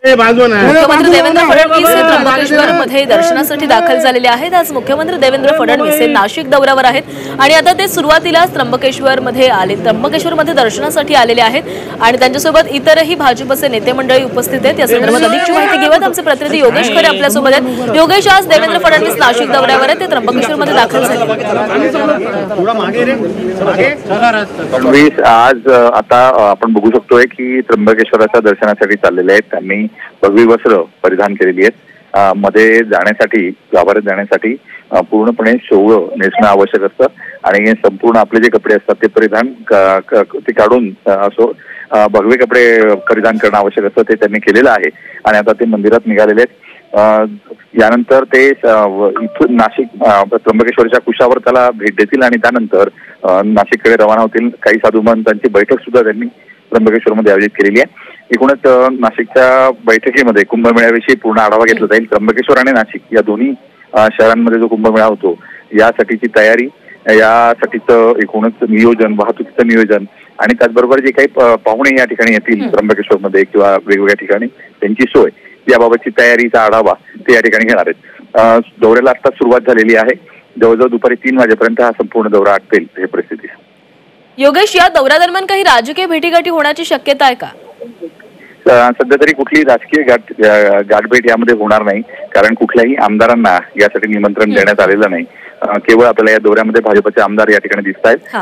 मुख्यमंत्री देवेंद्र फडणवीस हे त्र्यंबकेश्वर मध्ये दर्शनासाठी दाखल झालेले आहेत। आज मुख्यमंत्री देवेंद्र फडणवीस हे नाशिक दौऱ्यावर आहेत आणि आता ते सुरुवातीलाच त्र्यंबकेश्वर मध्ये दर्शनासाठी आलेले आहेत आणि त्यांच्यासोबत इतरही भाजपचे नेते मंडळी उपस्थित आहेत। या संदर्भात अधिकची माहिती घेऊयात आमचे प्रतिनिधी योगेश खरे आपल्या सोबत आहेत। योगेश, आज देवेंद्र फडणवीस नाशिक दौऱ्यावर आहेत, ते त्र्यंबकेश्वर मध्ये दाखल झाले। फडणवीस आज आता आपण बघू शकतोय की त्र्यंबकेश्वराच्या दर्शनासाठी चाललेले आहेत। त्यांनी भगवी वस्त्र परिधान केलेली आहेत। मध्ये जाण्यासाठी गाभाऱ्यात जाण्यासाठी पूर्णपणे सोवळं नेसणं आवश्यक असतं आणि संपूर्ण आपले जे कपडे असतात ते परिधान ते काढून भगवे कपडे परिधान करणं आवश्यक असतं, ते त्यांनी केलेलं आहे आणि आता ते मंदिरात निघालेले आहेत। यानंतर ते इथून नाशिक त्र्यंबकेश्वरच्या कुशावर त्याला भेट देतील आणि त्यानंतर नाशिककडे रवाना होतील। काही साधू महंतांची बैठक सुद्धा त्यांनी त्र्यंबकेश्वरमध्ये आयोजित केलेली आहे। एकूणच नाशिकच्या बैठकीमध्ये कुंभमेळ्याविषयी पूर्ण आढावा घेतला जाईल। त्र्यंबकेश्वर आणि नाशिक या दोन्ही शहरांमध्ये जो कुंभमेळा होतो यासाठीची तयारी, यासाठीचं एकूणच नियोजन, वाहतुकीचं नियोजन आणि त्याचबरोबर जे काही पाहुणे या ठिकाणी येतील त्र्यंबकेश्वरमध्ये किंवा वेगवेगळ्या ठिकाणी त्यांची सोय, याबाबतची तयारीचा आढावा ते या ठिकाणी घेणार आहेत। दौऱ्याला आता सुरुवात झालेली आहे। जवळजवळ दुपारी 3 वाजेपर्यंत हा संपूर्ण दौरा आटपेल हे परिस्थिती। योगेश, या दौऱ्यादरम्यान काही राजकीय भेटीगाठी होण्याची शक्यता आहे का? सध्या तरी कुठलीही राजकीय गाठभेट यामध्ये होणार नाही, कारण कुठल्याही आमदारांना यासाठी निमंत्रण देण्यात आलेलं नाही। केवळ आपल्याला या दौऱ्यामध्ये भाजपचे आमदार या ठिकाणी दिसत आहेत।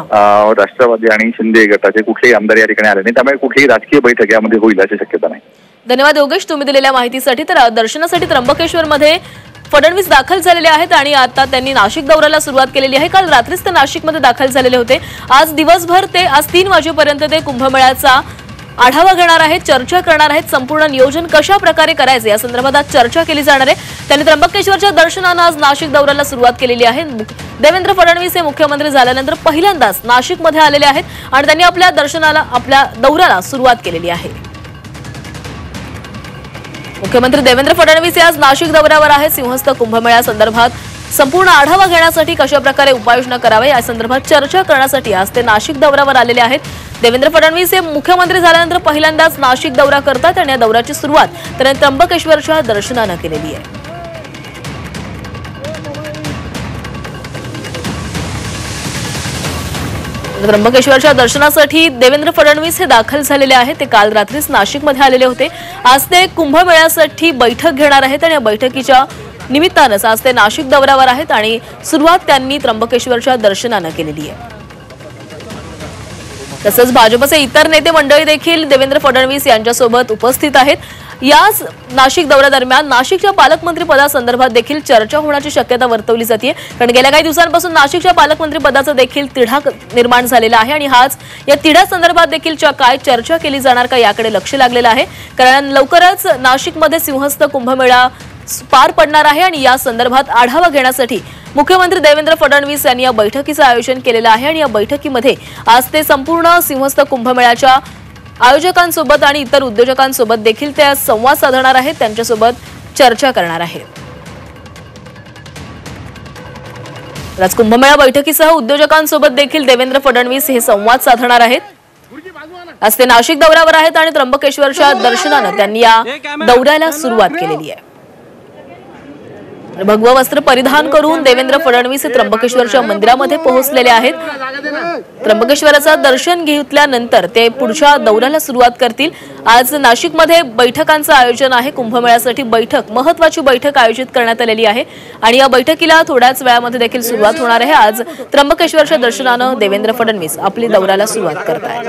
राष्ट्रवादी आणि शिंदे गटाचे कुठलेही आमदार या ठिकाणी आले नाही, त्यामुळे कुठलीही राजकीय बैठक यामध्ये होईल अशी शक्यता नाही। धन्यवाद योगेश, तुम्ही दिलेल्या माहितीसाठी। तर दर्शनासाठी त्र्यंबकेश्वर मध्ये फडणवीस दाखल झालेले आहेत आणि आता त्यांनी नाशिक दौऱ्याला सुरुवात केलेली आहे। काल रात्रीच ते नाशिकमध्ये दाखल झालेले होते। आज दिवसभर ते आज 3 वाजेपर्यंत ते कुंभमेळ्याचा आढावा घेणार आहेत, चर्चा करणार आहेत। संपूर्ण नियोजन कशा प्रकारे करायचे या संदर्भात आज चर्चा केली जाणार आहे। त्यांनी त्र्यंबकेश्वरच्या दर्शनानं आज नाशिक दौऱ्याला सुरुवात केलेली आहे। देवेंद्र फडणवीस हे मुख्यमंत्री झाल्यानंतर पहिल्यांदाच नाशिकमध्ये आलेले आहेत आणि त्यांनी आपल्या दौऱ्याला सुरुवात केलेली आहे। मुख्यमंत्री देवेंद्र फडणवीस आज नाशिक दौऱ्यावर आहेत। सिंहस्थ कुंभमेळ्या संदर्भात संपूर्ण आढावा घेण्यासाठी कशा प्रकारे उपाययोजना कराव्या या संदर्भात चर्चा करण्यासाठी आज ते नाशिक दौऱ्यावर आलेले आहेत। देवेंद्र फडणवीस हे मुख्यमंत्री झाल्यानंतर पहिल्यांदाच नाशिक दौरा करतात आणि या दौऱ्याची सुरुवात त्यांनी त्र्यंबकेश्वरच्या दर्शनानं केलेली आहे। त्र्यंबकेश्वरच्या दर्शनासाठी देवेंद्र फडणवीस हे दाखल झालेले आहेत। ते काल रात्रीच नाशिकमध्ये आलेले होते। आज ते कुंभमेळ्यासाठी बैठक घेणार आहेत आणि या बैठकीच्या निमित्तानं आज ते नाशिक दौऱ्यावर आहेत आणि सुरुवात त्यांनी त्र्यंबकेश्वरच्या दर्शनानं केलेली आहे। तसंच भाजपचे इतर नेते मंडळी देखील देवेंद्र फडणवीस यांच्यासोबत उपस्थित आहेत। याच नाशिक दौऱ्यादरम्यान नाशिकच्या पालकमंत्री पदासंदर्भात देखील चर्चा होण्याची शक्यता वर्तवली जाते, कारण गेल्या काही दिवसांपासून नाशिकच्या पालकमंत्री पदाचा देखील तिढा निर्माण झालेला आहे आणि या तिढ्यासंदर्भात देखील काय चर्चा केली जाणार का याकडे लक्ष लागलेलं आहे, कारण लवकरच नाशिकमध्ये सिंहस्थ कुंभमेळा पार पडणार आहे आणि या संदर्भात आढावा घेण्यासाठी मुख्यमंत्री देवेंद्र फडणवीस यांनी या बैठकीचं आयोजन केलेलं आहे आणि या बैठकीमध्ये आज ते संपूर्ण सिंहस्थ कुंभमेळ्याच्या आयोजकांसोबत आणि इतर उद्योजकांसोबत देखील ते संवाद साधणार आहेत, त्यांच्यासोबत चर्चा करणार आहेत। आज कुंभमेळा बैठकीसह उद्योजकांसोबत देखील देवेंद्र फडणवीस हे संवाद साधणार आहेत। आज ते नाशिक दौऱ्यावर आहेत आणि त्र्यंबकेश्वरच्या दर्शनानं त्यांनी या दौऱ्याला सुरुवात केलेली आहे। भगवं वस्त्र परिधान करून देवेंद्र फडणवीस त्र्यंबकेश्वरच्या मंदिरामध्ये पोहोचलेले आहेत। त्र्यंबकेश्वराचं दर्शन घेतल्यानंतर ते पुढच्या दौऱ्याला सुरुवात करतील। आज नाशिकमध्ये बैठकांचं आयोजन आहे। कुंभमेळ्यासाठी महत्त्वाची बैठक आयोजित करण्यात आलेली आहे आणि या बैठकीला थोड्याच वेळामध्ये देखील सुरुवात होणार आहे। आज त्र्यंबकेश्वरच्या दर्शनानं देवेंद्र फडणवीस आपली दौऱ्याला सुरुवात करत आहेत।